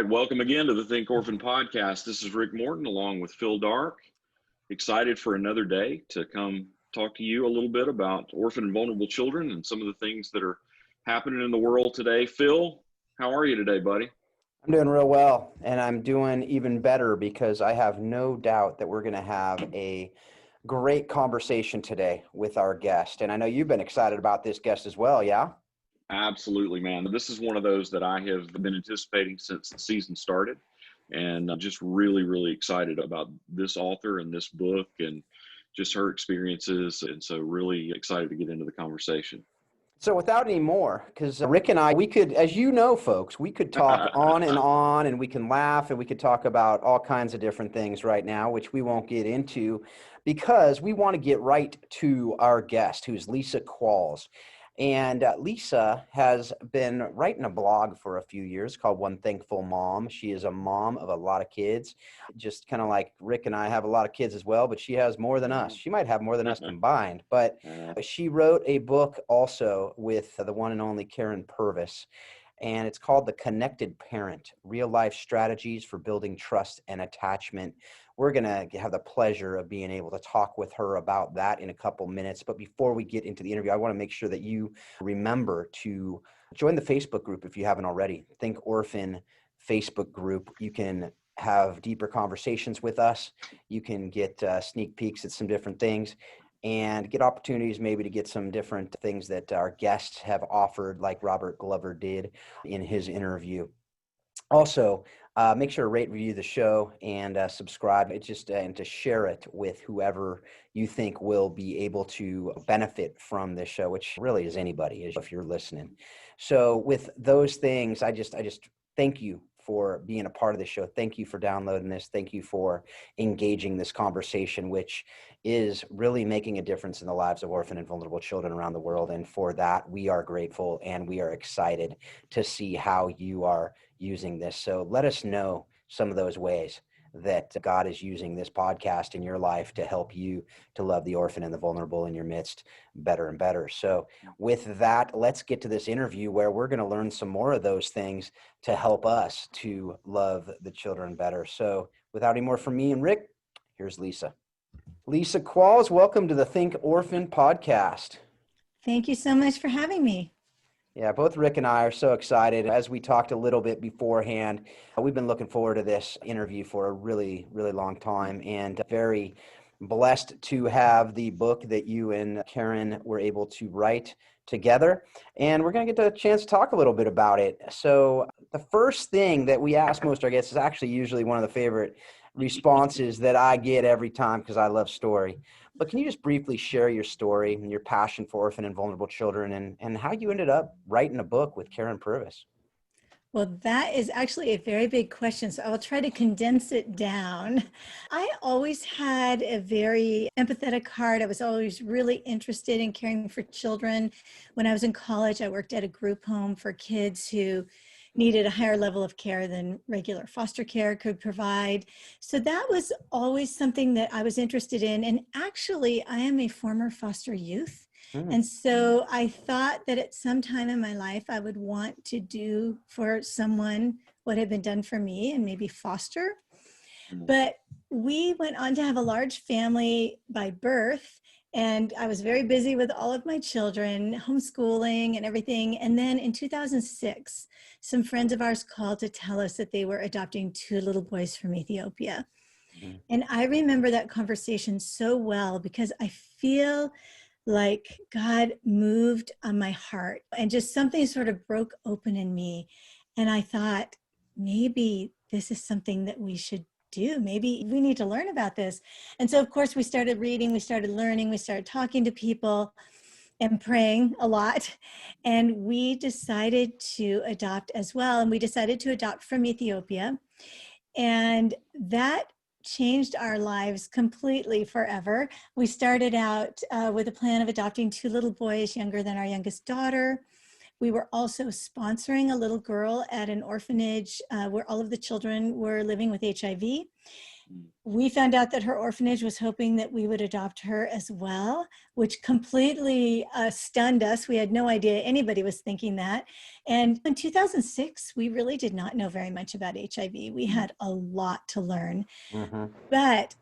right, welcome again to the Think Orphan podcast. This is Rick Morton along with Phil Dark. Excited for another day to come talk to you a little bit about orphan and vulnerable children and some of the things that are happening in the world today. Phil, how are you today, buddy? I'm doing real well, and I'm doing even better because I have no doubt that we're going to have a great conversation today with our guest. And I know you've been excited about this guest as well, yeah? Absolutely, man. This is one of those that I have been anticipating since the season started. And I'm just really, really excited about this author and this book and just her experiences. And so really excited to get into the conversation. So without any more, because Rick and I, we could, as you know, folks, we could talk on and we can laugh and we could talk about all kinds of different things right now, which we won't get into because we want to get right to our guest, who's Lisa Qualls. And Lisa has been writing a blog for a few years called One Thankful Mom. She is a mom of a lot of kids, just kind of like Rick and I have a lot of kids as well, but she has more than us. She might have more than us combined, but she wrote a book also with the one and only Karen Purvis, and it's called The Connected Parent, Real Life Strategies for Building Trust and Attachment. We're going to have the pleasure of being able to talk with her about that in a couple minutes. But before we get into the interview, I want to make sure that you remember to join the Facebook group if you haven't already. Think Orphan Facebook group. You can have deeper conversations with us. You can get sneak peeks at some different things and get opportunities maybe to get some different things that our guests have offered, like Robert Glover did in his interview. Also, make sure to rate, review the show, and subscribe. And to share it with whoever you think will be able to benefit from this show, which really is anybody, if you're listening. So, with those things, I just thank you for being a part of the show. Thank you for downloading this. Thank you for engaging this conversation, which is really making a difference in the lives of orphan and vulnerable children around the world. And for that, we are grateful and we are excited to see how you are using this. So let us know some of those ways that God is using this podcast in your life to help you to love the orphan and the vulnerable in your midst better and better. So with that, let's get to this interview where we're going to learn some more of those things to help us to love the children better. So without any more from me and Rick, here's Lisa. Lisa Qualls, welcome to the Think Orphan podcast. Thank you so much for having me. Yeah, both Rick and I are so excited. As we talked a little bit beforehand, we've been looking forward to this interview for a really, really long time and very blessed to have the book that you and Karen were able to write together. And we're going to get the chance to talk a little bit about it. So the first thing that we ask most of our guests is actually usually one of the favorite responses that I get every time because I love story. But can you just briefly share your story and your passion for orphan and vulnerable children and how you ended up writing a book with Karen Purvis? Well, that is actually a very big question, so I will try to condense it down. I always had a very empathetic heart. I was always really interested in caring for children. When I was in college, I worked at a group home for kids who needed a higher level of care than regular foster care could provide. So that was always something that I was interested in. And actually, I am a former foster youth. And so I thought that at some time in my life, I would want to do for someone what had been done for me and maybe foster. But we went on to have a large family by birth. And I was very busy with all of my children, homeschooling and everything. And then in 2006, some friends of ours called to tell us that they were adopting 2 little boys from Ethiopia. And I remember that conversation so well because I feel like God moved on my heart and just something sort of broke open in me. And I thought, maybe this is something that we should do. Maybe we need to learn about this. And so, of course, we started reading, we started learning, we started talking to people and praying a lot. And we decided to adopt as well. And we decided to adopt from Ethiopia. And that changed our lives completely forever. We started out with a plan of adopting 2 little boys younger than our youngest daughter. We were also sponsoring a little girl at an orphanage where all of the children were living with HIV. We found out that her orphanage was hoping that we would adopt her as well, which completely stunned us. We had no idea anybody was thinking that. And in 2006, we really did not know very much about HIV. We had a lot to learn, but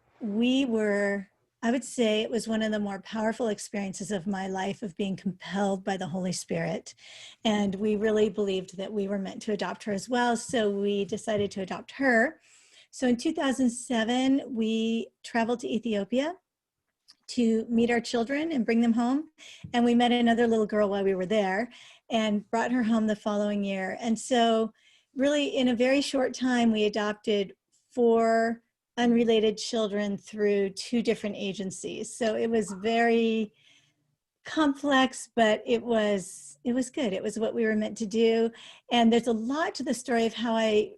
I would say it was one of the more powerful experiences of my life of being compelled by the Holy Spirit. And we really believed that we were meant to adopt her as well. So we decided to adopt her. So in 2007, we traveled to Ethiopia to meet our children and bring them home. And we met another little girl while we were there and brought her home the following year. And so really in a very short time, we adopted 4 unrelated children through 2 different agencies. So it was very complex, but it was good. It was what we were meant to do. And there's a lot to the story of how I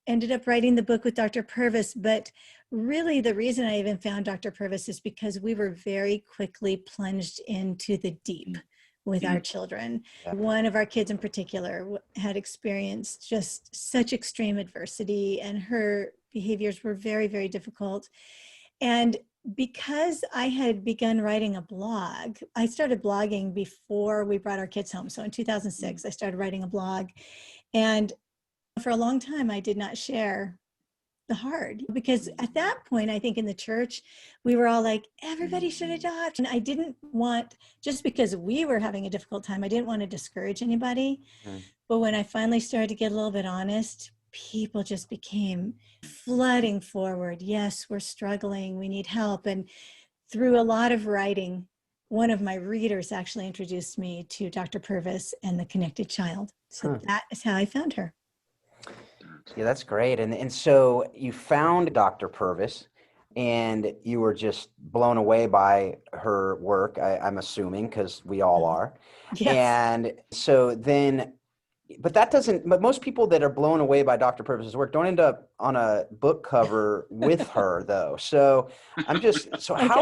ended up writing the book with Dr. Purvis, but really the reason I even found Dr. Purvis is because we were very quickly plunged into the deep with our children. One of our kids in particular had experienced just such extreme adversity, and her behaviors were very, very difficult. And because I had begun writing a blog, I started blogging before we brought our kids home. So in 2006, I started writing a blog, and for a long time, I did not share the hard, because at that point, I think in the church, we were all like, everybody should adopt. And I didn't want, just because we were having a difficult time, I didn't want to discourage anybody. But when I finally started to get a little bit honest, people just became flooding forward. Yes, we're struggling. We need help. And through a lot of writing, one of my readers actually introduced me to Dr. Purvis and the Connected Child. So that is how I found her. Yeah, that's great. And so you found Dr. Purvis and you were just blown away by her work, I'm assuming, because we all are. Yes. And so then, but most people that are blown away by Dr. Purvis's work don't end up on a book cover with her, though. So how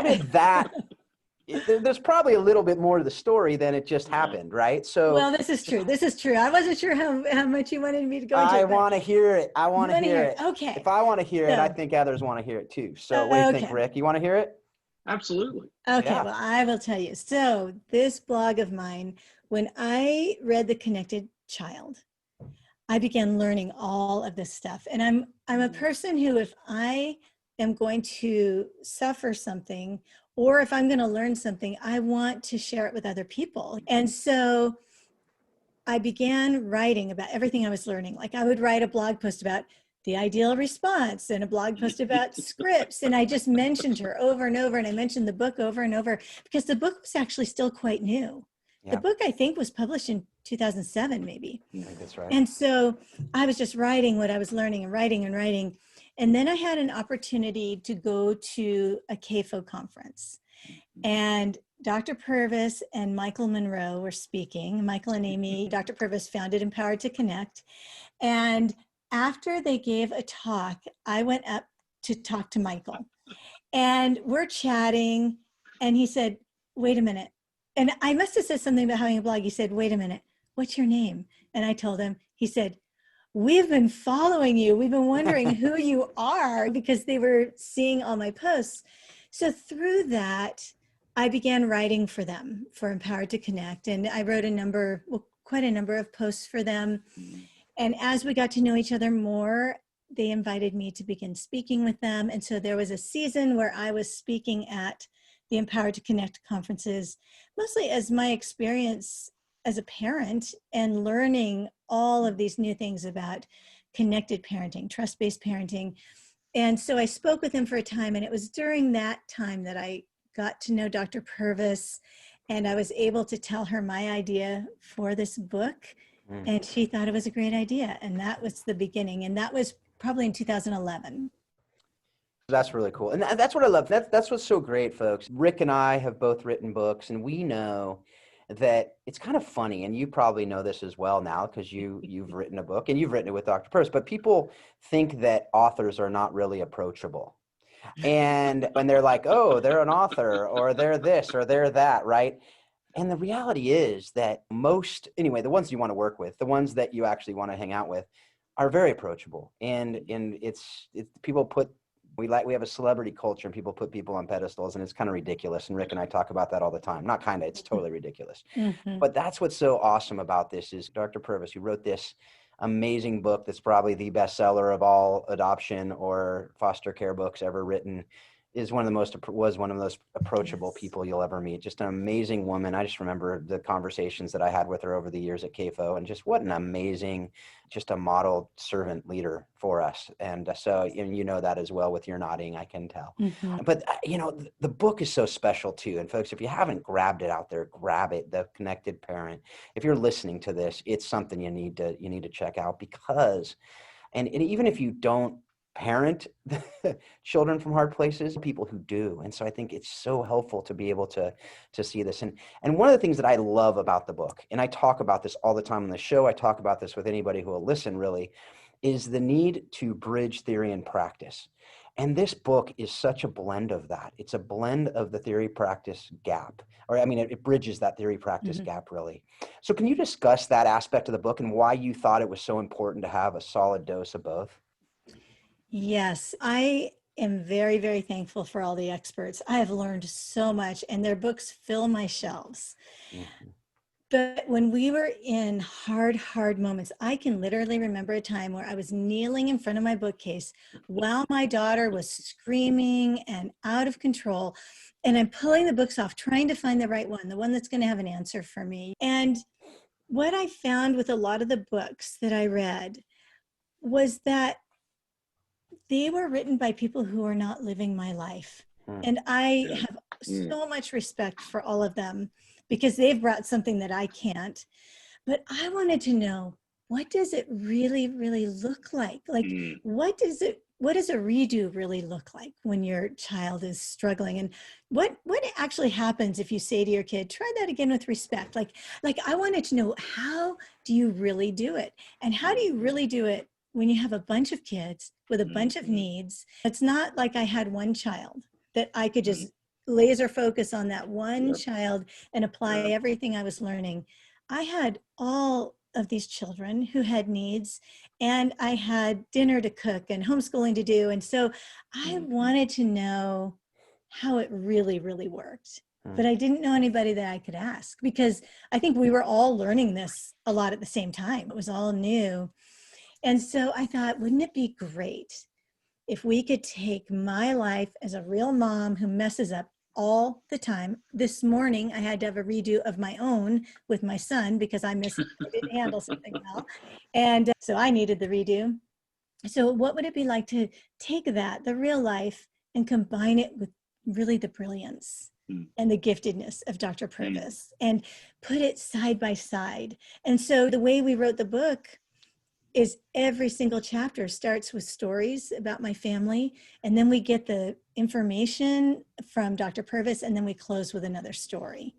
did that? There's probably a little bit more to the story than it just happened, right? So, well, this is true. This is true. I wasn't sure how much you wanted me to go into. I want to hear it. I want to hear it. Okay. If I want to hear it, I think others want to hear it too. So what do you think, Rick? You want to hear it? Absolutely. Okay, yeah. Well, I will tell you. So this blog of mine, when I read The Connected Child, I began learning all of this stuff. And I'm a person who, if I am going to suffer something, or if I'm going to learn something, I want to share it with other people. And so I began writing about everything I was learning. Like I would write a blog post about the ideal response and a blog post about scripts. And I just mentioned her over and over. And I mentioned the book over and over because the book was actually still quite new. Yeah. The book, I think, was published in 2007, maybe. I think that's right. And so I was just writing what I was learning and writing and writing. And then I had an opportunity to go to a CAFO conference. And Dr. Purvis and Michael Monroe were speaking. Michael and Amy, Dr. Purvis founded Empowered to Connect. And after they gave a talk, I went up to talk to Michael. And we're chatting. And he said, wait a minute. And I must have said something about having a blog. He said, wait a minute, what's your name? And I told him, he said, we've been following you. We've been wondering who you are, because they were seeing all my posts. So through that, I began writing for them, for Empowered to Connect. And I wrote quite a number of posts for them. And as we got to know each other more, they invited me to begin speaking with them. And so there was a season where I was speaking at the Empowered to Connect conferences, mostly as my experience as a parent and learning all of these new things about connected parenting, trust-based parenting. And so I spoke with him for a time, and it was during that time that I got to know Dr. Purvis, and I was able to tell her my idea for this book, and she thought it was a great idea. And that was the beginning, and that was probably in 2011. That's really cool. And that's what I love. That's what's so great, folks. Rick and I have both written books, and we know that it's kind of funny, and you probably know this as well now because you've written a book and you've written it with Dr. Purvis, but people think that authors are not really approachable. And when they're like, oh, they're an author, or they're this, or they're that, right? And the reality is that the ones you want to work with, the ones that you actually want to hang out with, are very approachable. And it's people put We have a celebrity culture and people put people on pedestals, and it's kind of ridiculous. And Rick and I talk about that all the time. Not kind of, it's totally ridiculous. Mm-hmm. But that's what's so awesome about this is Dr. Purvis, who wrote this amazing book that's probably the bestseller of all adoption or foster care books ever written, was one of the most approachable Yes. people you'll ever meet. Just an amazing woman. I just remember the conversations that I had with her over the years at CAFO, and just what an amazing, just a model servant leader for us. And so, and you know that as well with your nodding, I can tell. Mm-hmm. But the book is so special too. And folks, if you haven't grabbed it out there, grab it. The Connected Parent. If you're listening to this, it's something you need to check out, because, and even if you don't parent children from hard places, people who do. And so I think it's so helpful to be able to see this. And one of the things that I love about the book, and I talk about this all the time on the show, I talk about this with anybody who will listen really, is the need to bridge theory and practice. And this book is such a blend of that. It's a blend of the theory practice gap, or I mean, it bridges that theory practice Mm-hmm. gap really. So can you discuss that aspect of the book and why you thought it was so important to have a solid dose of both? Yes, I am very, very thankful for all the experts. I have learned so much, and their books fill my shelves. Mm-hmm. But when we were in hard moments, I can literally remember a time where I was kneeling in front of my bookcase while my daughter was screaming and out of control. And I'm pulling the books off, trying to find the right one, the one that's going to have an answer for me. And what I found with a lot of the books that I read was that they were written by people who are not living my life. And I have so much respect for all of them because they've brought something that I can't. But I wanted to know, what does it really, really look like? Like, what does a redo really look like when your child is struggling? And what actually happens if you say to your kid, try that again with respect? Like I wanted to know, how do you really do it? And how do you really do it when you have a bunch of kids with a bunch of needs? It's not like I had one child that I could just laser focus on that one child and apply everything I was learning. I had all of these children who had needs, and I had dinner to cook and homeschooling to do. And so I wanted to know how it really, really worked. But I didn't know anybody that I could ask, because I think we were all learning this a lot at the same time. It was all new. And so I thought, wouldn't it be great if we could take my life as a real mom who messes up all the time? This morning, I had to have a redo of my own with my son because I didn't handle something well. And so I needed the redo. So what would it be like to take that, the real life, and combine it with really the brilliance and the giftedness of Dr. Purvis and put it side by side? And so the way we wrote the book is every single chapter starts with stories about my family, and then we get the information from Dr. Purvis, and then we close with another story.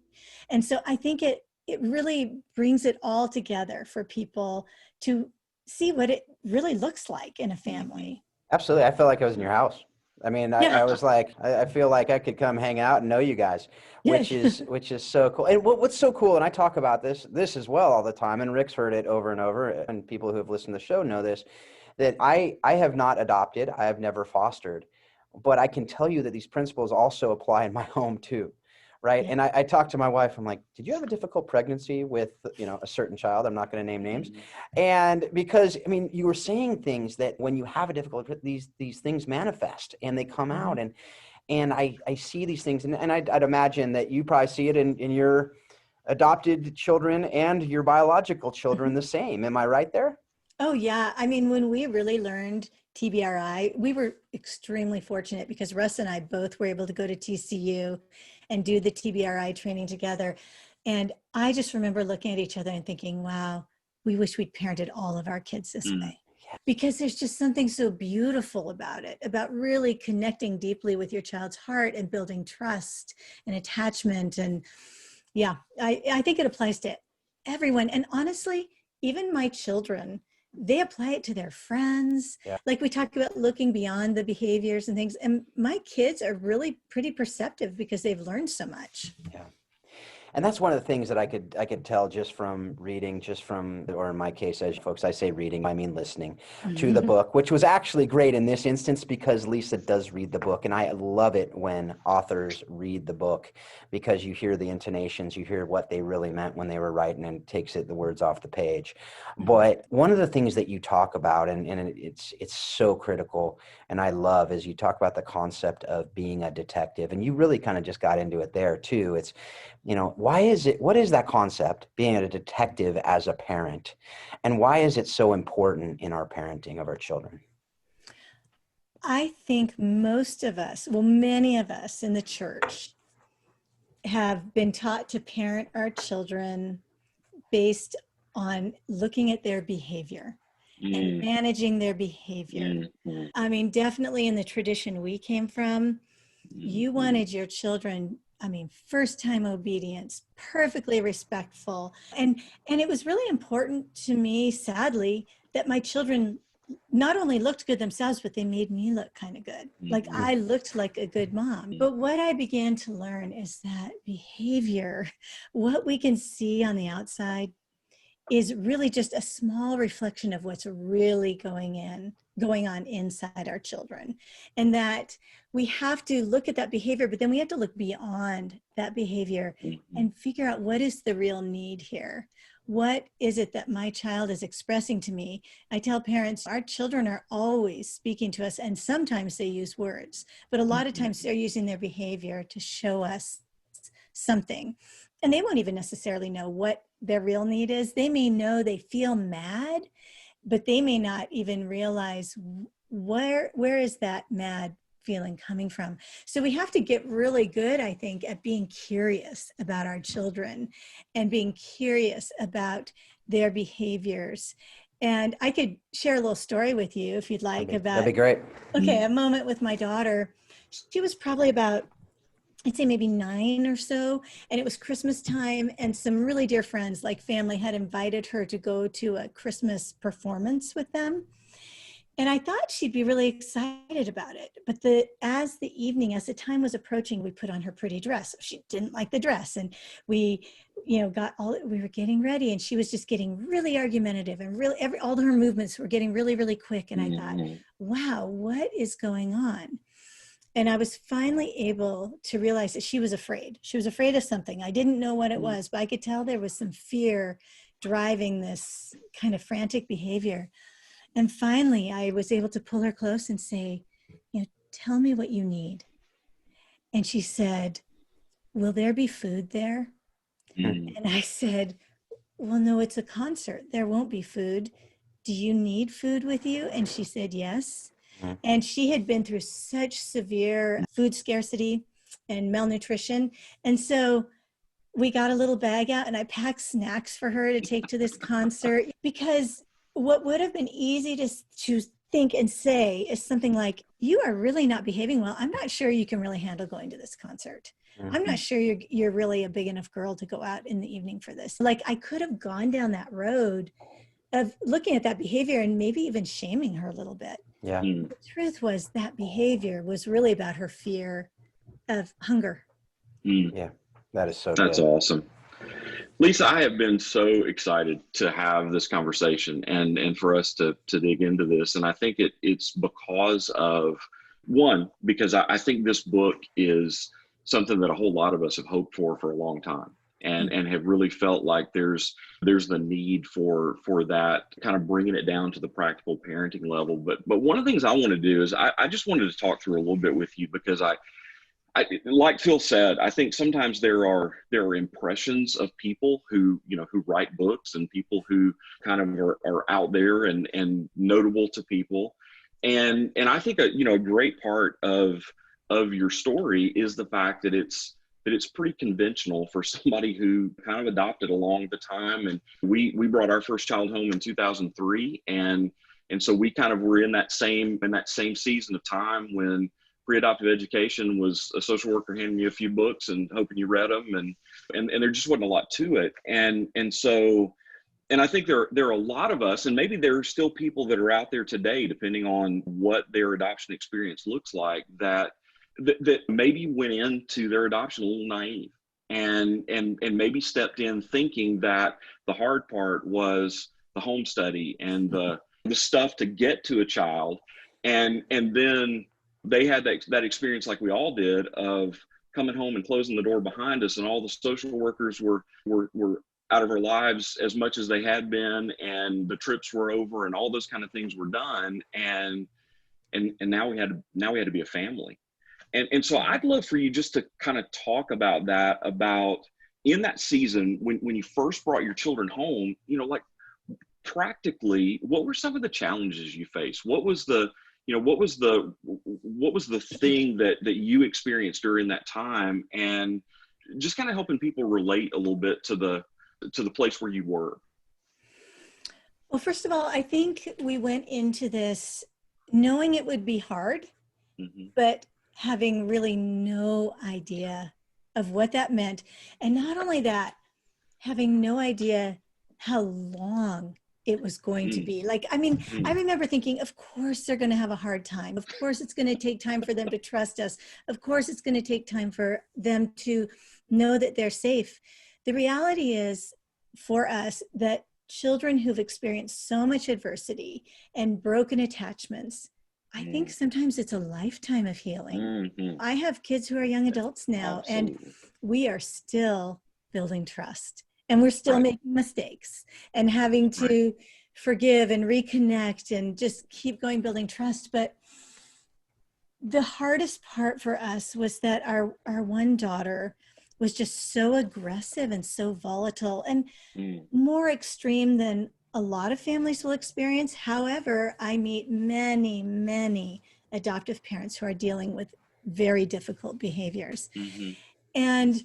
And so I think it really brings it all together for people to see what it really looks like in a family. Absolutely. I felt like I was in your house. I mean, I was like, I feel like I could come hang out and know you guys, which is so cool. And what's so cool, and I talk about this as well all the time, and Rick's heard it over and over, and people who have listened to the show know this, that I have not adopted, I have never fostered, but I can tell you that these principles also apply in my home too. Right. And I talked to my wife. I'm like, did you have a difficult pregnancy with, a certain child? I'm not going to name names. And because, I mean, you were saying things that when you have a difficult, these things manifest and they come out. And I see these things. And I'd imagine that you probably see it in your adopted children and your biological children the same. Am I right there? Oh, yeah. I mean, when we really learned TBRI, we were extremely fortunate because Russ and I both were able to go to TCU and do the TBRI training together. And I just remember looking at each other and thinking, wow, we wish we'd parented all of our kids this way. Because there's just something so beautiful about it, about really connecting deeply with your child's heart and building trust and attachment. And yeah, I think it applies to everyone. And honestly, even my children, they apply it to their friends. Yeah. Like we talked about looking beyond the behaviors and things. And my kids are really pretty perceptive because they've learned so much. Yeah. And that's one of the things that I could tell just from reading, or in my case, as folks, I say reading, I mean listening to the book, which was actually great in this instance because Lisa does read the book. And I love it when authors read the book because you hear the intonations, you hear what they really meant when they were writing, and it takes the words off the page. But one of the things that you talk about, and it's so critical, and I love, is you talk about the concept of being a detective. And you really kind of just got into it there too. It's, what is that concept, being a detective as a parent? And why is it so important in our parenting of our children? I think most of us, well, many of us in the church have been taught to parent our children based on looking at their behavior and managing their behavior. I mean, definitely in the tradition we came from, you wanted your children, first time obedience, perfectly respectful. And it was really important to me, sadly, that my children not only looked good themselves, but they made me look kind of good. Like I looked like a good mom. But what I began to learn is that behavior, what we can see on the outside, is really just a small reflection of what's really going on inside our children. And that we have to look at that behavior, but then we have to look beyond that behavior and figure out what is the real need here. What is it that my child is expressing to me? I tell parents, our children are always speaking to us, and sometimes they use words, but a lot of times they're using their behavior to show us something. And they won't even necessarily know what their real need is. They may know they feel mad, but they may not even realize where is that mad feeling coming from. So we have to get really good, I think, at being curious about our children and being curious about their behaviors. And I could share a little story with you if you'd like That'd be great. Okay, a moment with my daughter. She was probably about, I'd say maybe 9 or so, and it was Christmas time, and some really dear friends, like family, had invited her to go to a Christmas performance with them. And I thought she'd be really excited about it. But as the time was approaching, we put on her pretty dress. She didn't like the dress, and we were getting ready, and she was just getting really argumentative, and really all of her movements were getting really, really quick. And I thought, wow, what is going on? And I was finally able to realize that she was afraid. She was afraid of something. I didn't know what it was, but I could tell there was some fear driving this kind of frantic behavior. And finally, I was able to pull her close and say, tell me what you need. And she said, will there be food there? And I said, well, no, it's a concert. There won't be food. Do you need food with you? And she said, yes. And she had been through such severe food scarcity and malnutrition. And so we got a little bag out, and I packed snacks for her to take to this concert, because what would have been easy to think and say is something like, you are really not behaving well. I'm not sure you can really handle going to this concert. I'm not sure you're really a big enough girl to go out in the evening for this. Like, I could have gone down that road of looking at that behavior and maybe even shaming her a little bit. Yeah. The truth was that behavior was really about her fear of hunger. Yeah, that is so That's good. awesome. Lisa, I have been so excited to have this conversation and for us to dig into this. And I think it's because of, one, because I think this book is something that a whole lot of us have hoped for a long time. And have really felt like there's the need for that, kind of bringing it down to the practical parenting level. But one of the things I want to do is I just wanted to talk through a little bit with you, because I like Phil said, I think sometimes there are impressions of people who write books, and people who kind of are out there and notable to people. And I think a great part of your story is the fact that it's pretty conventional for somebody who kind of adopted along the time. And we brought our first child home in 2003. And so we kind of were in that same season of time when pre-adoptive education was a social worker handing you a few books and hoping you read them. And there just wasn't a lot to it. And so, and I think there are a lot of us, and maybe there are still people that are out there today, depending on what their adoption experience looks like, that maybe went into their adoption a little naive and maybe stepped in thinking that the hard part was the home study and the stuff to get to a child. And then they had that experience, like we all did, of coming home and closing the door behind us, and all the social workers were out of our lives as much as they had been, and the trips were over, and all those kind of things were done, and now we had to be a family. And so I'd love for you just to kind of talk about that, about in that season when you first brought your children home, like practically, what were some of the challenges you faced? What was the thing that you experienced during that time, and just kind of helping people relate a little bit to the place where you were? Well, first of all, I think we went into this knowing it would be hard, but having really no idea of what that meant. And not only that, having no idea how long it was going to be. Like, I mean, I remember thinking, of course they're going to have a hard time. Of course it's going to take time for them to trust us. Of course it's going to take time for them to know that they're safe. The reality is for us that children who've experienced so much adversity and broken attachments, I think sometimes it's a lifetime of healing. I have kids who are young adults now, and we are still building trust, and we're still making mistakes and having to forgive and reconnect and just keep going, building trust. But the hardest part for us was that our one daughter was just so aggressive and so volatile and more extreme than a lot of families will experience. However, I meet many, many adoptive parents who are dealing with very difficult behaviors. And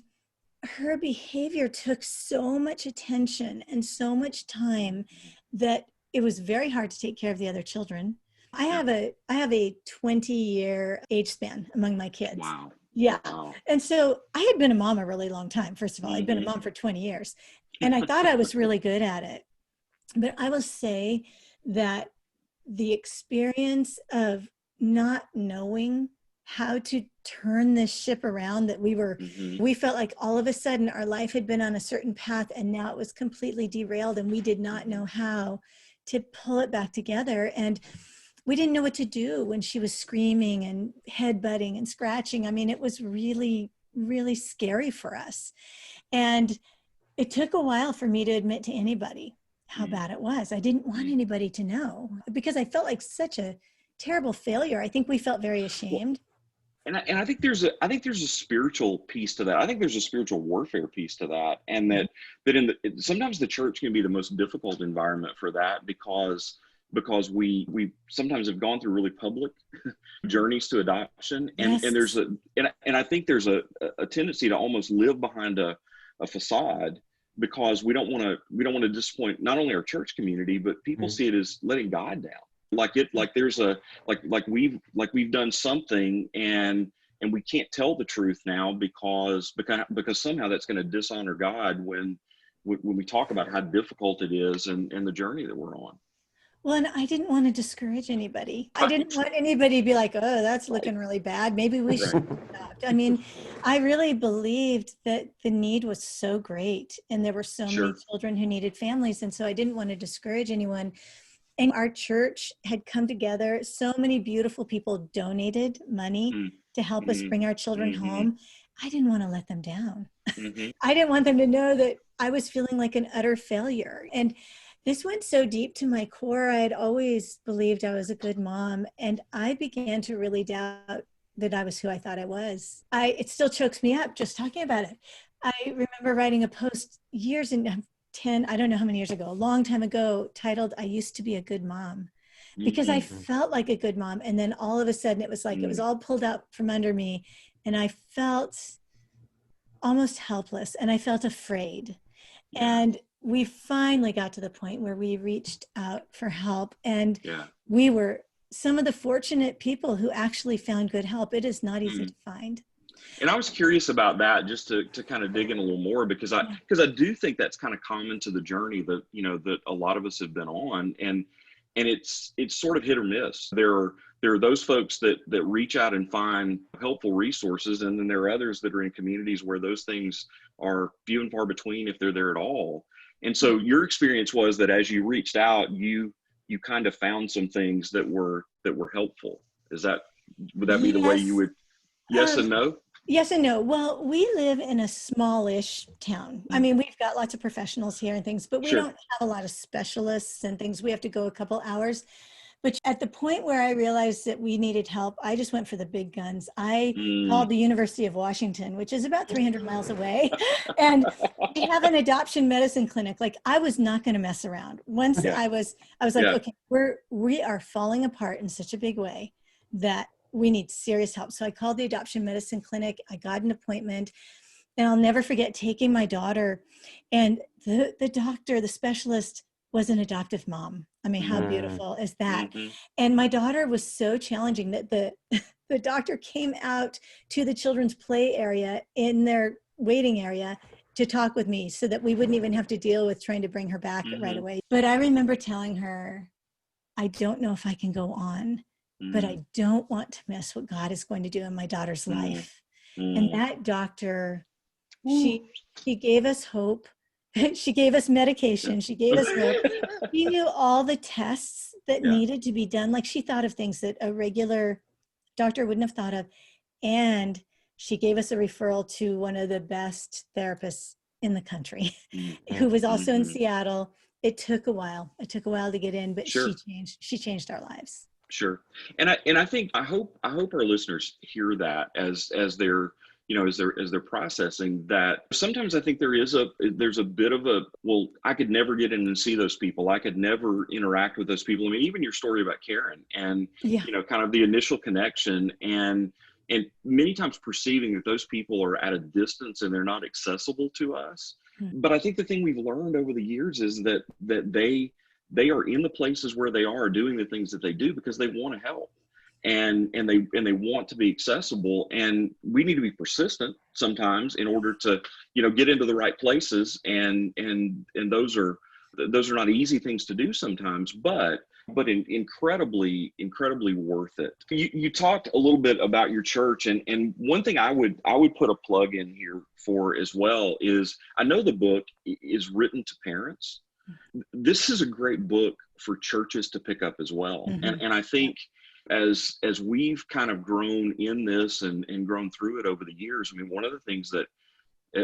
her behavior took so much attention and so much time that it was very hard to take care of the other children. I have a 20-year age span among my kids. Wow. Yeah. Wow. And so I had been a mom a really long time. First of all, I'd been a mom for 20 years and I thought I was really good at it. But I will say that the experience of not knowing how to turn this ship around, that we felt like all of a sudden our life had been on a certain path and now it was completely derailed and we did not know how to pull it back together. And we didn't know what to do when she was screaming and headbutting and scratching. I mean, it was really, really scary for us. And it took a while for me to admit to anybody how bad it was. I didn't want anybody to know because I felt like such a terrible failure. I think we felt very ashamed. And I think there's a spiritual piece to that. I think there's a spiritual warfare piece to that, and that sometimes the church can be the most difficult environment for that because we sometimes have gone through really public journeys to adoption, and I think there's a tendency to almost live behind a facade, because we don't want to disappoint not only our church community, but people see it as letting God down. Like we've done something and we can't tell the truth now because somehow that's going to dishonor God when we talk about how difficult it is and the journey that we're on. Well, and I didn't want to discourage anybody. I didn't want anybody to be like, oh, that's looking really bad. Maybe we should adopt. I mean, I really believed that the need was so great and there were so many children who needed families. And so I didn't want to discourage anyone. And our church had come together. So many beautiful people donated money to help us bring our children home. I didn't want to let them down. I didn't want them to know that I was feeling like an utter failure. And this went so deep to my core. I had always believed I was a good mom, and I began to really doubt that I was who I thought I was. It still chokes me up just talking about it. I remember writing a post years and 10, I don't know how many years ago, a long time ago, titled, "I used to be a good mom," because I felt like a good mom. And then all of a sudden it was like, it was all pulled out from under me and I felt almost helpless and I felt afraid. And we finally got to the point where we reached out for help, and we were some of the fortunate people who actually found good help. It is not easy to find. And I was curious about that, just to kind of dig in a little more, because I do think that's kind of common to the journey that, that a lot of us have been on, and it's sort of hit or miss. There are those folks that reach out and find helpful resources, and then there are others that are in communities where those things are few and far between if they're there at all. And so your experience was that as you reached out, you kind of found some things that were helpful. Would that be the way you Yes. would? Yes and no? Yes and no. Well, we live in a smallish town. I Mm, mean, we've got lots of professionals here and things, but we don't sure. have a lot of specialists and things. We have to go a couple hours. But at the point where I realized that we needed help, I just went for the big guns. I Mm. called the University of Washington, which is about 300 miles away, and we have an adoption medicine clinic. Like, I was not going to mess around. Once Yeah. I was like, Yeah. okay, we are falling apart in such a big way that we need serious help. So I called the adoption medicine clinic. I got an appointment, and I'll never forget taking my daughter, and the doctor, the specialist, was an adoptive mom. I mean, how Mm. beautiful is that? Mm-hmm. And my daughter was so challenging that the doctor came out to the children's play area in their waiting area to talk with me so that we wouldn't even have to deal with trying to bring her back right Mm-hmm. away. But I remember telling her, I don't know if I can go on, but Mm-hmm. I don't want to miss what God is going to do in my daughter's life. And Mm-hmm. that doctor, she gave us hope. She gave us medication. She gave us hope. She knew all the tests that Yeah. needed to be done. Like, she thought of things that a regular doctor wouldn't have thought of. And she gave us a referral to one of the best therapists in the country, who was also in Mm-hmm. Seattle. It took a while. It took a while to get in, but Sure. she changed our lives. Sure. And I think I hope our listeners hear that as they're as they're processing that. Sometimes I think there's a bit of a, well, I could never get in and see those people. I could never interact with those people. I mean, even your story about Karen and Yeah. kind of the initial connection and many times perceiving that those people are at a distance and they're not accessible to us. But I think the thing we've learned over the years is that they are in the places where they are doing the things that they do because they want to help and they want to be accessible, and we need to be persistent sometimes in order to get into the right places, and those are not easy things to do sometimes, but incredibly worth it. You talked a little bit about your church, and one thing I would put a plug in here for as well is, I know the book is written to parents. This is a great book for churches to pick up as well. Mm-hmm. And I think as we've kind of grown in this and grown through it over the years, I mean, one of the things that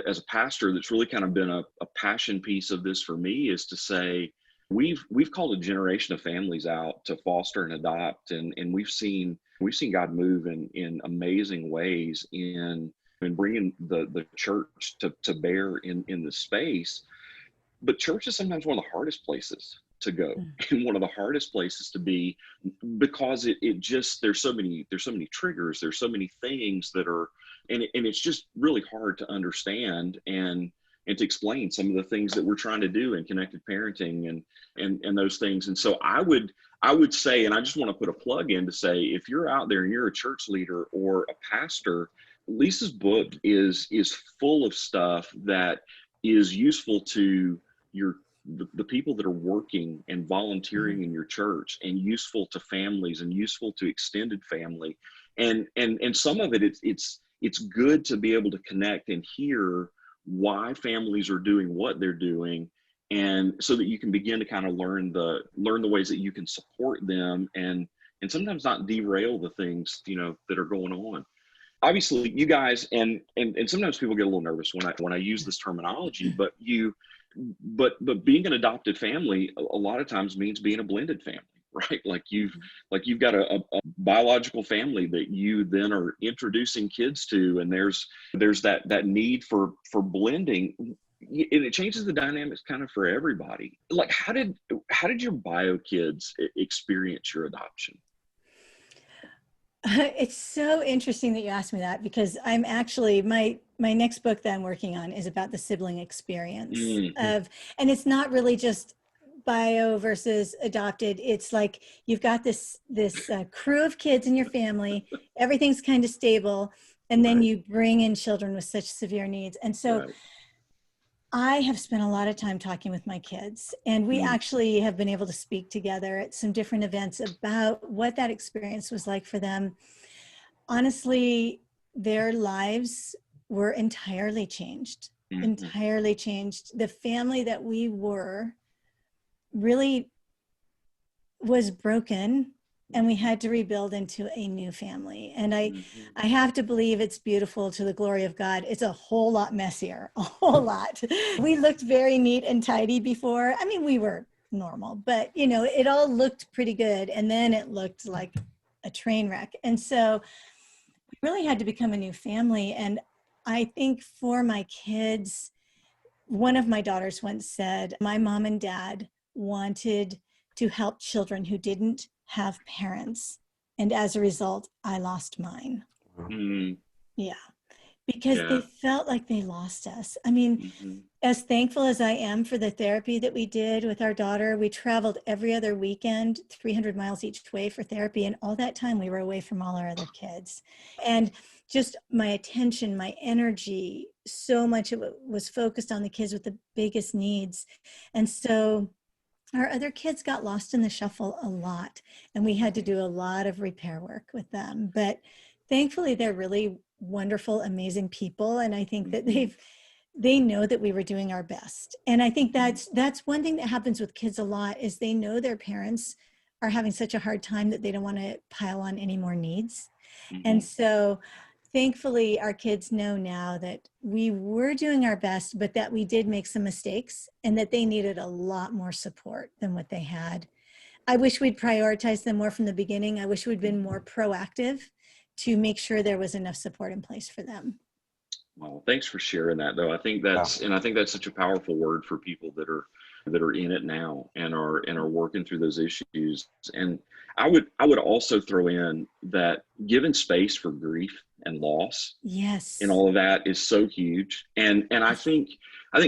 as a pastor that's really kind of been a passion piece of this for me is to say, we've called a generation of families out to foster and adopt, and we've seen God move in amazing ways in bringing the church to bear in the space. But church is sometimes one of the hardest places to go and one of the hardest places to be, because it just, there's so many triggers, there's so many things that are, and it's just really hard to understand and to explain some of the things that we're trying to do in connected parenting and those things. And so I would say, and I just want to put a plug in to say, if you're out there and you're a church leader or a pastor, Lisa's book is full of stuff that is useful to the people that are working and volunteering in your church, and useful to families and useful to extended family. And some of it's good to be able to connect and hear why families are doing what they're doing, and so that you can begin to kind of learn the ways that you can support them and sometimes not derail the things that are going on. Obviously you guys, and sometimes people get a little nervous when I use this terminology, but being an adopted family a lot of times means being a blended family, right? Like you've got a biological family that you then are introducing kids to, and there's that need for blending, and it changes the dynamics kind of for everybody. Like, how did your bio kids experience your adoption? It's so interesting that you asked me that, because I'm actually, my next book that I'm working on is about the sibling experience of, and it's not really just bio versus adopted. It's like, you've got this crew of kids in your family, everything's kind of stable, and then you bring in children with such severe needs. And so I have spent a lot of time talking with my kids, and we actually have been able to speak together at some different events about what that experience was like for them. Honestly, their lives were entirely changed entirely changed. The family that we were really was broken, and we had to rebuild into a new family. And I have to believe it's beautiful to the glory of God. It's a whole lot messier, a whole lot. We looked very neat and tidy before. I mean, we were normal, but it all looked pretty good. And then it looked like a train wreck. And so we really had to become a new family. And I think for my kids, one of my daughters once said, my mom and dad wanted to help children who didn't have parents. And as a result, I lost mine. Yeah. Because they felt like they lost us. I mean, as thankful as I am for the therapy that we did with our daughter, we traveled every other weekend, 300 miles each way for therapy. And all that time we were away from all our other kids. And just my attention, my energy, so much of it was focused on the kids with the biggest needs. And so our other kids got lost in the shuffle a lot, and we had to do a lot of repair work with them. But thankfully, they're really wonderful, amazing people. And I think that they know that we were doing our best. And I think that's one thing that happens with kids a lot, is they know their parents are having such a hard time that they don't want to pile on any more needs. And so thankfully, our kids know now that we were doing our best, but that we did make some mistakes and that they needed a lot more support than what they had. I wish we'd prioritized them more from the beginning. I wish we'd been more proactive to make sure there was enough support in place for them. Well, thanks for sharing that, though. I think that's such a powerful word for people that are in it now and are working through those issues. And I would also throw in that giving space for grief and loss, and all of that is so huge. And I think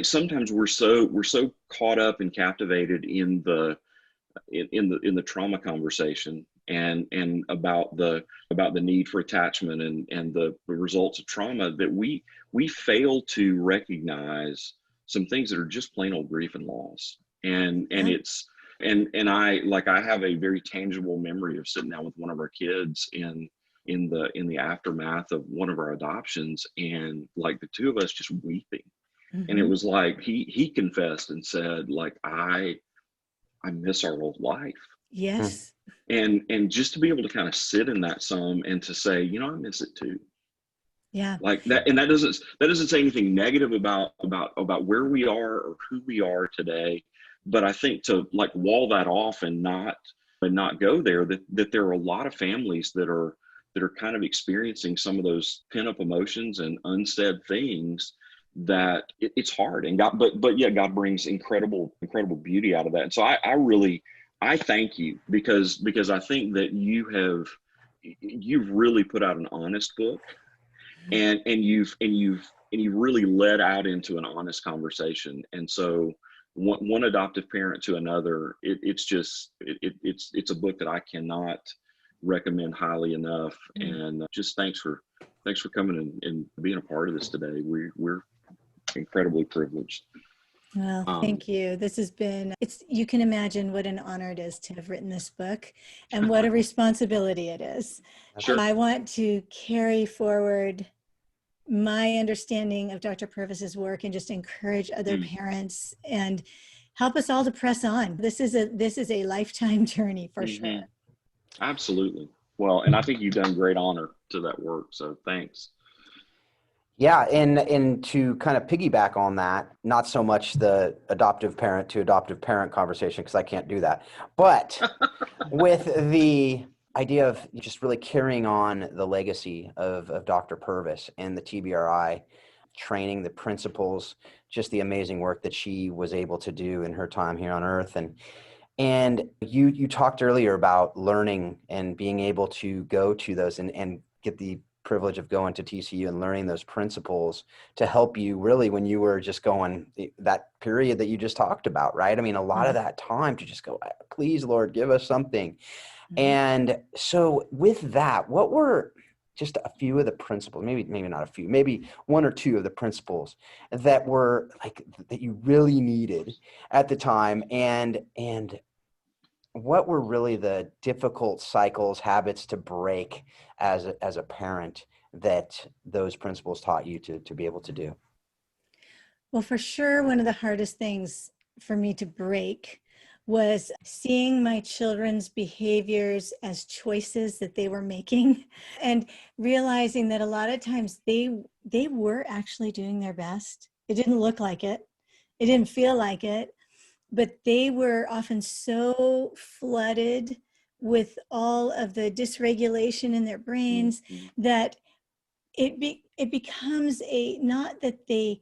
sometimes we're so caught up and captivated in the trauma conversation and about the need for attachment and the results of trauma, that we fail to recognize some things that are just plain old grief and loss. And it's I have a very tangible memory of sitting down with one of our kids in the aftermath of one of our adoptions, and like the two of us just weeping. And it was like he confessed and said, like, I miss our old life. Yes. And just to be able to kind of sit in that some and to say, I miss it too. Yeah. Like that. And that doesn't say anything negative about where we are or who we are today. But I think to like wall that off and not go there, that there are a lot of families that are kind of experiencing some of those pent up emotions and unsaid things, that it's hard. And God, but yeah, God brings incredible beauty out of that. And so I thank you because I think that you've really put out an honest book, and you've really led out into an honest conversation. And so one adoptive parent to another, it's a book that I cannot recommend highly enough. And just thanks for coming and being a part of this today. We're incredibly privileged. Well, thank you. This has been, you can imagine what an honor it is to have written this book and what a responsibility it is. Sure. I want to carry forward my understanding of Dr. Purvis's work and just encourage other parents and help us all to press on. This is a lifetime journey for sure. Absolutely. Well, and I think you've done great honor to that work. So thanks. Yeah, and to kind of piggyback on that, not so much the adoptive parent to adoptive parent conversation, because I can't do that, but with the idea of just really carrying on the legacy of Dr. Purvis and the TBRI training, the principles, just the amazing work that she was able to do in her time here on Earth. And you talked earlier about learning and being able to go to those and get the privilege of going to TCU and learning those principles to help you really when you were just going that period that you just talked about, right? I mean, a lot of that time to just go, please, Lord, give us something. And so with that, what were just a few of the principles, maybe not a few, maybe one or two of the principles that were like, that you really needed at the time? And what were really the difficult cycles, habits to break as a parent that those principles taught you to be able to do? Well, for sure, one of the hardest things for me to break was seeing my children's behaviors as choices that they were making and realizing that a lot of times they were actually doing their best. It didn't look like it. It didn't feel like it, but they were often so flooded with all of the dysregulation in their brains Mhm. that it becomes a not that they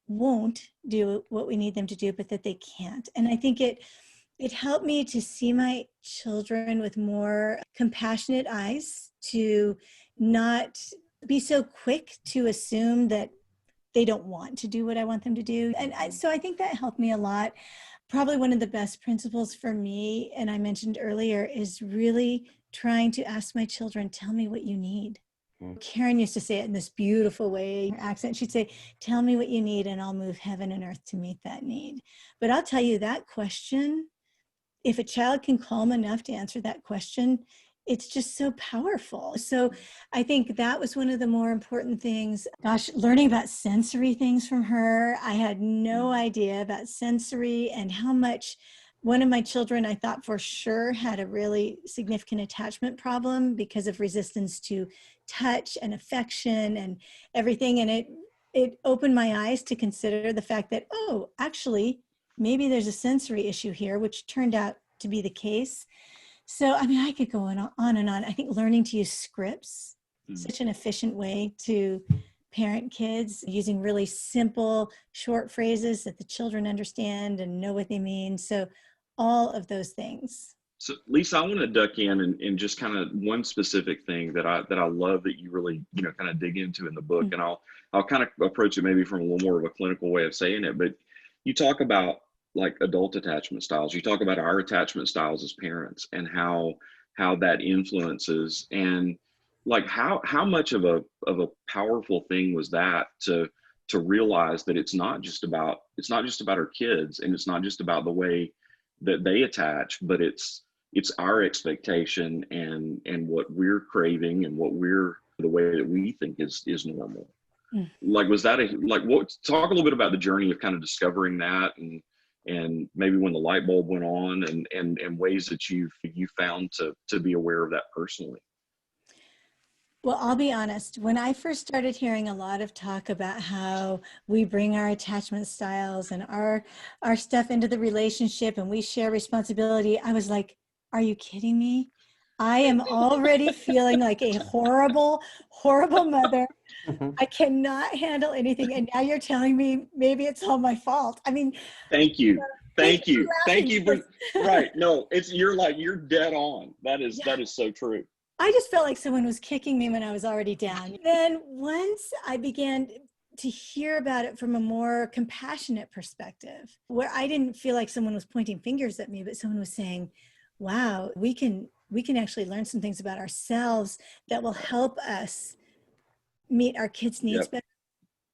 won't do what we need them to do, but that they can't. And I think it helped me to see my children with more compassionate eyes, to not be so quick to assume that they don't want to do what I want them to do. So I think that helped me a lot. Probably one of the best principles for me, and I mentioned earlier, is really trying to ask my children, tell me what you need. Karen used to say it in this beautiful way, her accent. She'd say, tell me what you need and I'll move heaven and earth to meet that need. But I'll tell you that question, if a child can calm enough to answer that question, it's just so powerful. So I think that was one of the more important things. Gosh, learning about sensory things from her. I had no idea about sensory and how much one of my children I thought for sure had a really significant attachment problem because of resistance to touch and affection and everything. And it opened my eyes to consider the fact that, oh, actually, maybe there's a sensory issue here, which turned out to be the case. So, I mean, I could go on and on. I think learning to use scripts, such an efficient way to parent kids, using really simple, short phrases that the children understand and know what they mean. So all of those things. So Lisa, I want to duck in and just kind of one specific thing that I love that you really, kind of dig into in the book. And I'll kind of approach it maybe from a little more of a clinical way of saying it, but you talk about like adult attachment styles. You talk about our attachment styles as parents and how that influences, and like how much of a powerful thing was that to realize that it's not just about our kids, and it's not just about the way that they attach, but it's our expectation and what we're craving and the way that we think is normal. Like, was that talk a little bit about the journey of kind of discovering that, and maybe when the light bulb went on, and ways that you found to be aware of that personally. Well, I'll be honest. When I first started hearing a lot of talk about how we bring our attachment styles and our stuff into the relationship and we share responsibility, I was like, are you kidding me? I am already feeling like a horrible, horrible mother. I cannot handle anything. And now you're telling me maybe it's all my fault. I mean, thank you. Thank you for right. No, you're dead on. That is so true. I just felt like someone was kicking me when I was already down. Then once I began to hear about it from a more compassionate perspective, where I didn't feel like someone was pointing fingers at me, but someone was saying, wow, we can actually learn some things about ourselves that will help us meet our kids' needs better.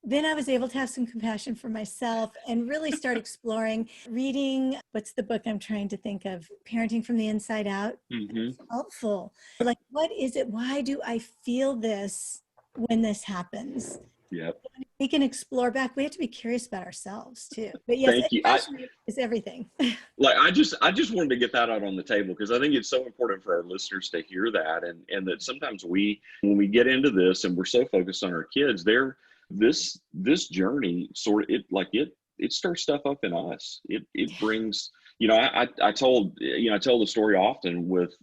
Then I was able to have some compassion for myself and really start exploring, reading, what's the book I'm trying to think of? Parenting from the Inside Out. It's helpful. Like, what is it? Why do I feel this when this happens? Yep. We can explore back. We have to be curious about ourselves too. But yes, thank you. Is everything. Like, I just wanted to get that out on the table, because I think it's so important for our listeners to hear that, and that sometimes when we get into this and we're so focused on our kids, this journey it stirs stuff up in us. It brings, I tell the story often with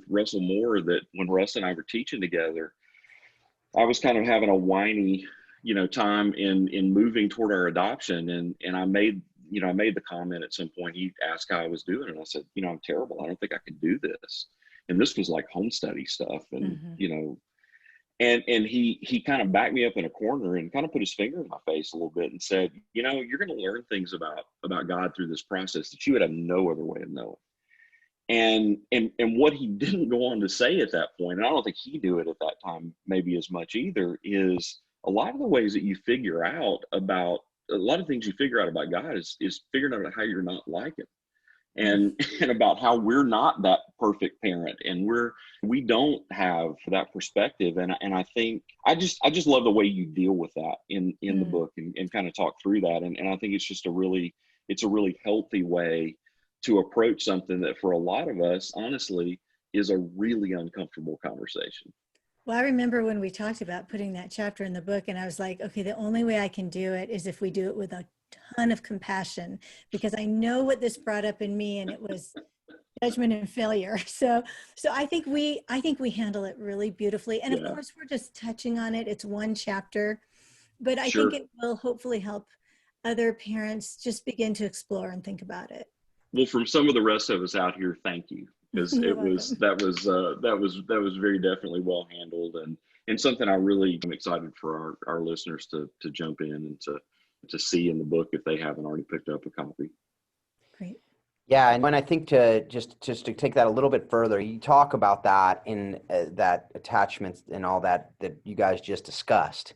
Russell Moore, that when Russ and I were teaching together, I was kind of having a whiny, time in moving toward our adoption, and I made the comment at some point. He asked how I was doing, and I said, I'm terrible. I don't think I can do this. And this was like home study stuff, and And he kind of backed me up in a corner and kind of put his finger in my face a little bit and said, you're going to learn things about God through this process that you would have no other way of knowing. And what he didn't go on to say at that point, and I don't think he knew it at that time maybe as much either, is a lot of the ways that you figure out about a lot of things you figure out about God is figuring out how you're not like him. and and about how we're not that perfect parent, and we don't have that perspective. And I think I just love the way you deal with that in the book, and kind of talk through that. And I think it's just it's a really healthy way to approach something that for a lot of us, honestly, is a really uncomfortable conversation. Well, I remember when we talked about putting that chapter in the book, and I was like, okay, the only way I can do it is if we do it with a ton of compassion, because I know what this brought up in me, and it was judgment and failure. So I think we handle it really beautifully. And of Yeah, course, we're just touching on it. It's one chapter, but I think sure. it will hopefully help other parents just begin to explore and think about it. Well, from some of the rest of us out here, thank you, because You're it was welcome. that was very definitely well handled, and something I really am excited for our listeners to jump in and to see in the book if they haven't already picked up a copy. Great. Yeah, and when I think to just to take that a little bit further, you talk about that in that attachments and all that you guys just discussed.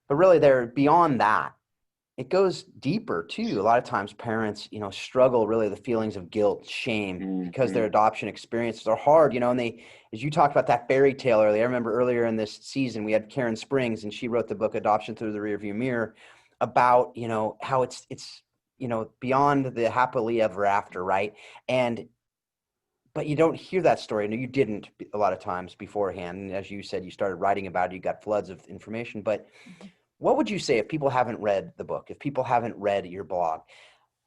But really, they're beyond that. It goes deeper too. A lot of times parents, struggle really the feelings of guilt, shame, because Mm-hmm. their adoption experiences are hard, and they, as you talked about that fairy tale earlier, I remember earlier in this season, we had Karen Springs, and she wrote the book Adoption Through the Rearview Mirror about, how it's, beyond the happily ever after. Right. But you don't hear that story. No, you didn't a lot of times beforehand. And as you said, you started writing about it, you got floods of information, but what would you say if people haven't read the book, if people haven't read your blog?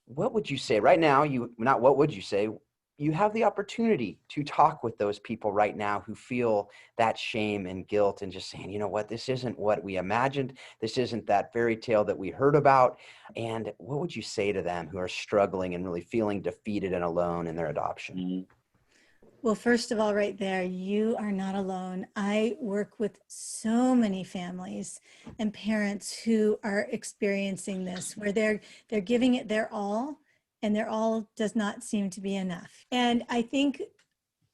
What would you say right now? What would you say? You have the opportunity to talk with those people right now who feel that shame and guilt and just saying, you know what, this isn't what we imagined. This isn't that fairy tale that we heard about. And what would you say to them who are struggling and really feeling defeated and alone in their adoption? Mm-hmm. Well, first of all, right there, you are not alone. I work with so many families and parents who are experiencing this, where they're giving it their all, and their all does not seem to be enough. And I think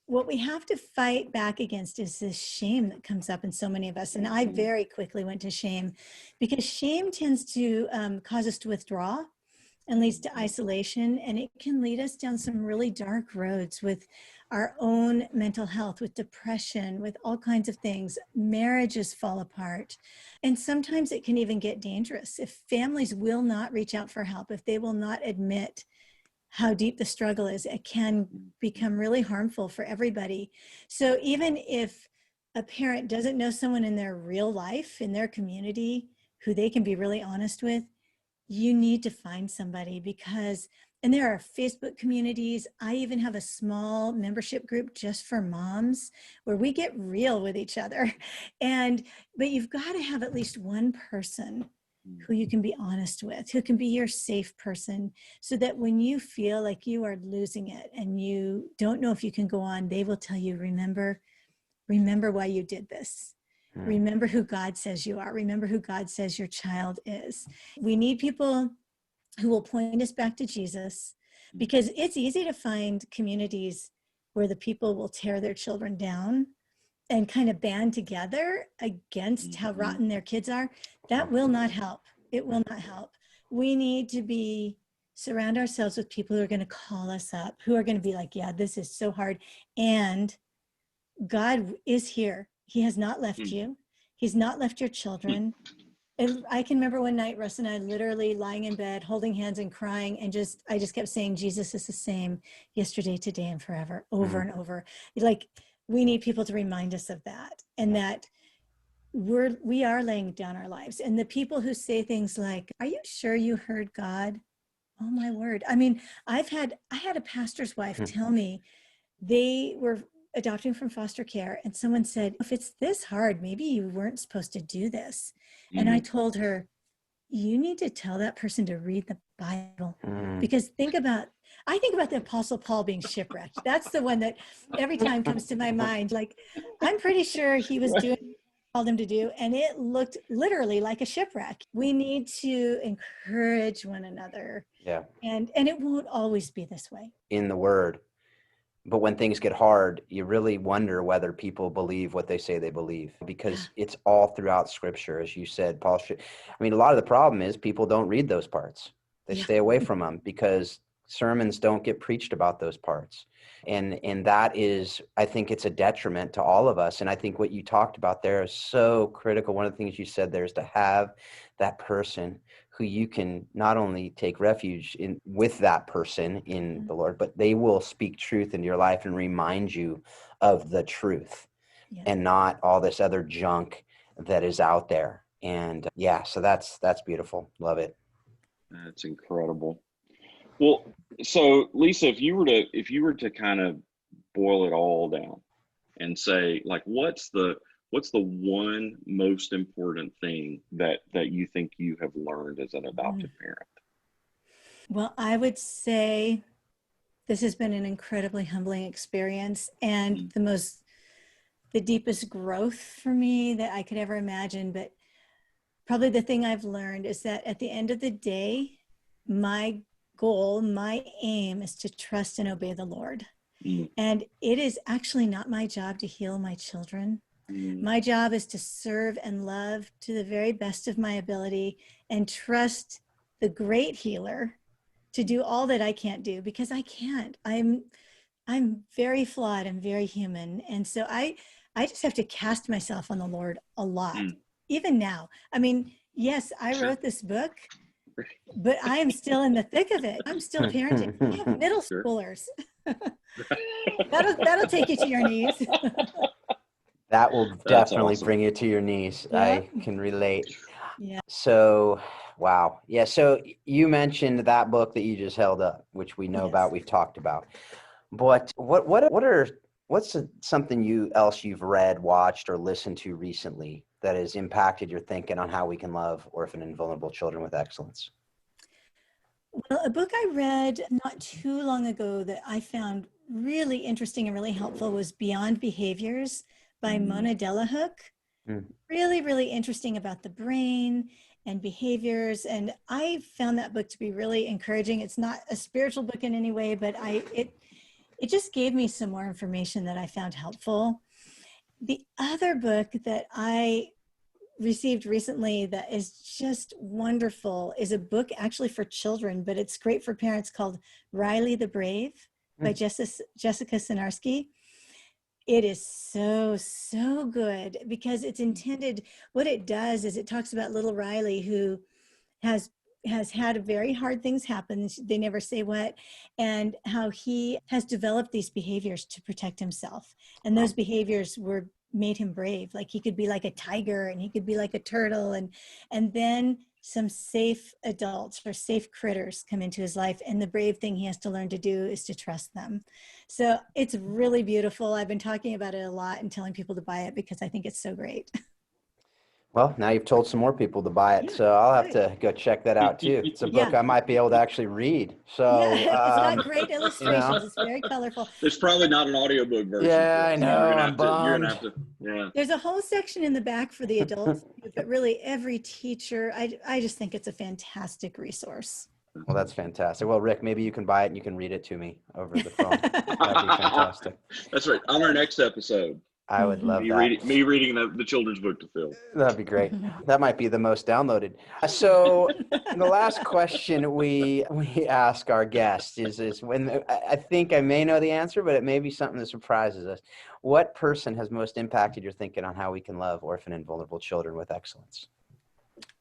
what we have to fight back against is this shame that comes up in so many of us. And I very quickly went to shame, because shame tends to cause us to withdraw and leads to isolation, and it can lead us down some really dark roads with our own mental health, with depression, with all kinds of things. Marriages fall apart, and sometimes it can even get dangerous if families will not reach out for help, if they will not admit how deep the struggle is. It can become really harmful for everybody. So even if a parent doesn't know someone in their real life, in their community, who they can be really honest with, you need to find somebody, because, and there are Facebook communities. I even have a small membership group just for moms where we get real with each other. But you've got to have at least one person who you can be honest with, who can be your safe person, so that when you feel like you are losing it and you don't know if you can go on, they will tell you, remember why you did this. Remember who God says you are. Remember who God says your child is. We need people who will point us back to Jesus, because it's easy to find communities where the people will tear their children down and kind of band together against how rotten their kids are. That will not help. It will not help. We need to surround ourselves with people who are going to call us up, who are going to be like, yeah, this is so hard. And God is here. He has not left you. He's not left your children. And I can remember one night, Russ and I literally lying in bed, holding hands and crying. And I just kept saying, Jesus is the same yesterday, today, and forever, over and over. Like, we need people to remind us of that, and that we are laying down our lives. And the people who say things like, are you sure you heard God? Oh my word. I mean, I had a pastor's wife tell me they were adopting from foster care, and someone said, if it's this hard, maybe you weren't supposed to do this. And I told her, you need to tell that person to read the Bible, because I think about the Apostle Paul being shipwrecked. That's the one that every time comes to my mind. Like, I'm pretty sure he was doing what he called him to do, and it looked literally like a shipwreck. We need to encourage one another. Yeah. And it won't always be this way. In the word. But when things get hard, you really wonder whether people believe what they say they believe, because it's all throughout scripture. As you said, a lot of the problem is people don't read those parts. They stay away from them because sermons don't get preached about those parts. And that is, I think it's a detriment to all of us. And I think what you talked about there is so critical. One of the things you said there is to have that person who you can not only take refuge in with that person in the Lord, but they will speak truth into your life and remind you of the truth and not all this other junk that is out there. And so that's beautiful. Love it. That's incredible. Well, so Lisa, if you were to kind of boil it all down and say, like, what's the one most important thing that you think you have learned as an adopted parent? Well, I would say this has been an incredibly humbling experience and the deepest growth for me that I could ever imagine. But probably the thing I've learned is that at the end of the day, my goal, my aim is to trust and obey the Lord. And it is actually not my job to heal my children. My job is to serve and love to the very best of my ability and trust the great healer to do all that I can't do, because I can't. I'm very flawed and very human. And so I just have to cast myself on the Lord a lot, even now. I mean, yes, I wrote this book, but I am still in the thick of it. I'm still parenting. I have middle schoolers. That'll take you to your knees. That will definitely awesome. bring you to your knees. Yeah. I can relate. Yeah. So, wow. Yeah. So you mentioned that book that you just held up, which we know about, we've talked about. But what's something else you've read, watched, or listened to recently that has impacted your thinking on how we can love orphan and vulnerable children with excellence? Well, a book I read not too long ago that I found really interesting and really helpful was Beyond Behaviors by Mona Delahook. Really, really interesting about the brain and behaviors. And I found that book to be really encouraging. It's not a spiritual book in any way, but it just gave me some more information that I found helpful. The other book that I received recently that is just wonderful is a book actually for children, but it's great for parents, called Riley the Brave by Jessica Sinarski. It is so good because it's intended, what it does is it talks about little Riley who has had very hard things happen. They never say what, and how he has developed these behaviors to protect himself. And those behaviors made him brave. Like he could be like a tiger and he could be like a turtle. And then some safe adults or safe critters come into his life. And the brave thing he has to learn to do is to trust them. So it's really beautiful. I've been talking about it a lot and telling people to buy it because I think it's so great. Well, now you've told some more people to buy it, so I'll have to go check that out too. It's a book I might be able to actually read. So it's got great illustrations. It's very colorful. There's probably not an audiobook version. Yeah, I know. You're gonna have to. Yeah. There's a whole section in the back for the adults, but really every teacher, I just think it's a fantastic resource. Well, that's fantastic. Well, Rick, maybe you can buy it and you can read it to me over the phone. That'd be fantastic. That's right. On our next episode, I would love that. Me reading the children's book to Phil. That'd be great. That might be the most downloaded. So the last question we ask our guests is when I think I may know the answer, but it may be something that surprises us. What person has most impacted your thinking on how we can love orphan and vulnerable children with excellence?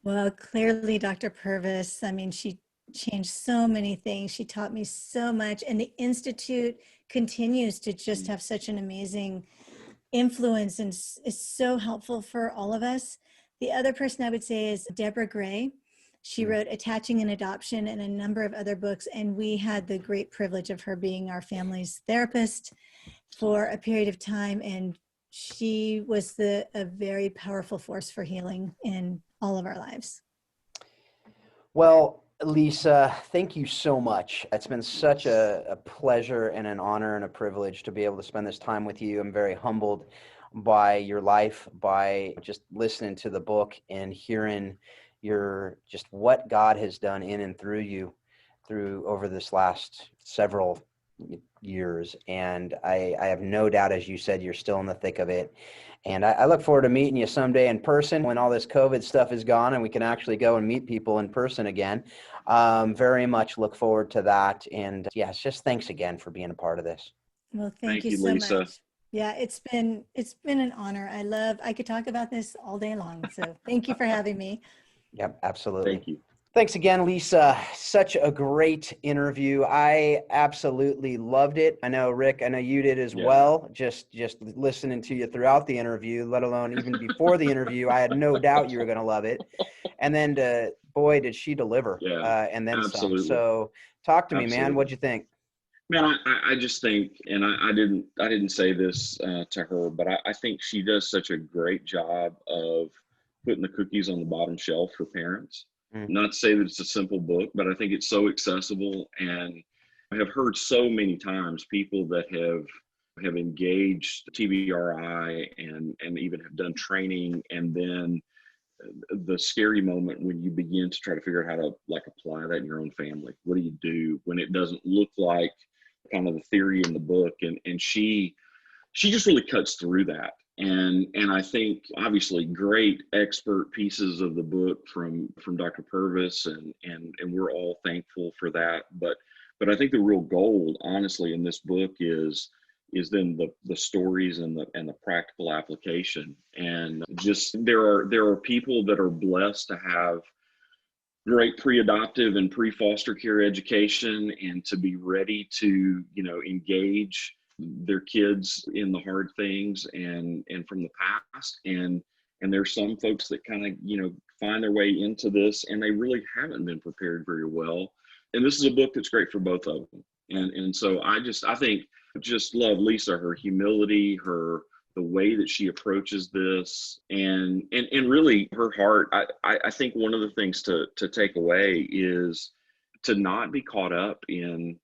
Well, clearly Dr. Purvis. I mean, she changed so many things. She taught me so much. And the Institute continues to just have such an amazing influence and is so helpful for all of us. The other person I would say is Deborah Gray. She wrote Attaching and Adoption and a number of other books. And we had the great privilege of her being our family's therapist for a period of time. And she was a very powerful force for healing in all of our lives. Well, Lisa, thank you so much. It's been such a pleasure and an honor and a privilege to be able to spend this time with you. I'm very humbled by your life, by just listening to the book and hearing just what God has done in and through you over this last several years. And I have no doubt, as you said, you're still in the thick of it. And I look forward to meeting you someday in person when all this COVID stuff is gone and we can actually go and meet people in person again. Very much look forward to that. And yes, just thanks again for being a part of this. Well, thank Thank you you, so Lisa. much. Yeah, it's been an honor. I could talk about this all day long. So thank you for having me. Yep, absolutely. Thank you. Thanks again, Lisa. Such a great interview. I absolutely loved it. I know, Rick, I know you did as Yeah. well. Just listening to you throughout the interview, let alone even before the interview, I had no doubt you were going to love it. And then, boy, did she deliver. Yeah, And then some. absolutely. So talk to me, man. Absolutely. What'd you think? Man, I just think, and I didn't say this to her, but I think she does such a great job of putting the cookies on the bottom shelf for parents. Mm. Not to say that it's a simple book, but I think it's so accessible, and I have heard so many times people that have engaged TBRI and even have done training, and then the scary moment when you begin to try to figure out how to like apply that in your own family. What do you do when it doesn't look like kind of the theory in the book? And she just really cuts through that. And I think obviously great expert pieces of the book from Dr. Purvis, and we're all thankful for that. But I think the real gold, honestly, in this book is then the stories and the practical application. And just there are people that are blessed to have great pre-adoptive and pre-foster care education, and to be ready to engage their kids in the hard things and from the past. And there's some folks that kind of find their way into this, and they really haven't been prepared very well. And this is a book that's great for both of them. And so I think just love Lisa, her humility, the way that she approaches this, and really her heart. I think one of the things to take away is to not be caught up in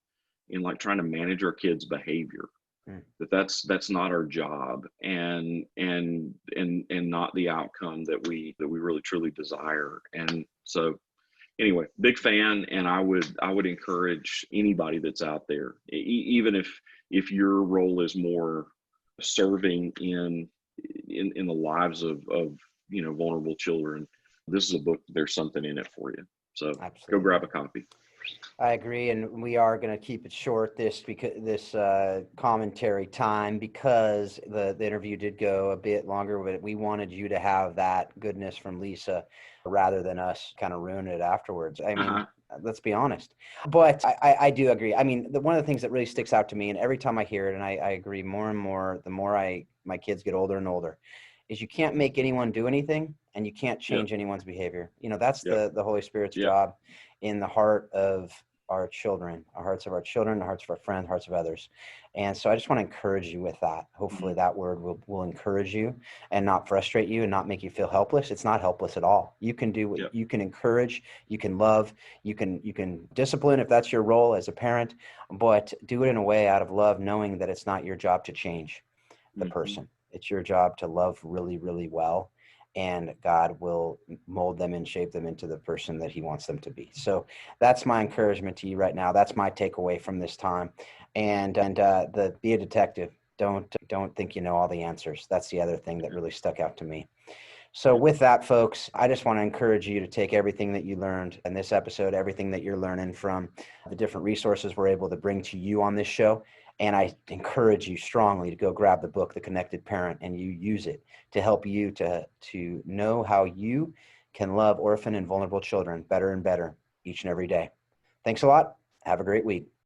like trying to manage our kids' behavior. Mm. That's not our job, and not the outcome that we really truly desire. And so anyway, big fan, and I would encourage anybody that's out there, even if your role is more serving in the lives of vulnerable children. This is a book. There's something in it for you. So Absolutely. Go grab a copy. I agree, and we are going to keep it short this commentary time, because the interview did go a bit longer, but we wanted you to have that goodness from Lisa rather than us kind of ruin it afterwards. I mean, let's be honest. But I do agree. I mean, one of the things that really sticks out to me, and every time I hear it, and I agree more and more, the more my kids get older and older, is you can't make anyone do anything, and you can't change anyone's behavior. That's the Holy Spirit's job in the heart of our children, the hearts of our friends, hearts of others. And so I just want to encourage you with that. Hopefully that word will encourage you and not frustrate you and not make you feel helpless. It's not helpless at all. You can do what you can encourage, you can love, you can discipline if that's your role as a parent, but do it in a way out of love, knowing that it's not your job to change the person. It's your job to love really, really well. And God will mold them and shape them into the person that he wants them to be. So that's my encouragement to you right now. That's my takeaway from this time. And be a detective. Don't think you know all the answers. That's the other thing that really stuck out to me. So with that, folks, I just want to encourage you to take everything that you learned in this episode, everything that you're learning from the different resources we're able to bring to you on this show. And I encourage you strongly to go grab the book, The Connected Parent, and you use it to help you to know how you can love orphan and vulnerable children better and better each and every day. Thanks a lot. Have a great week.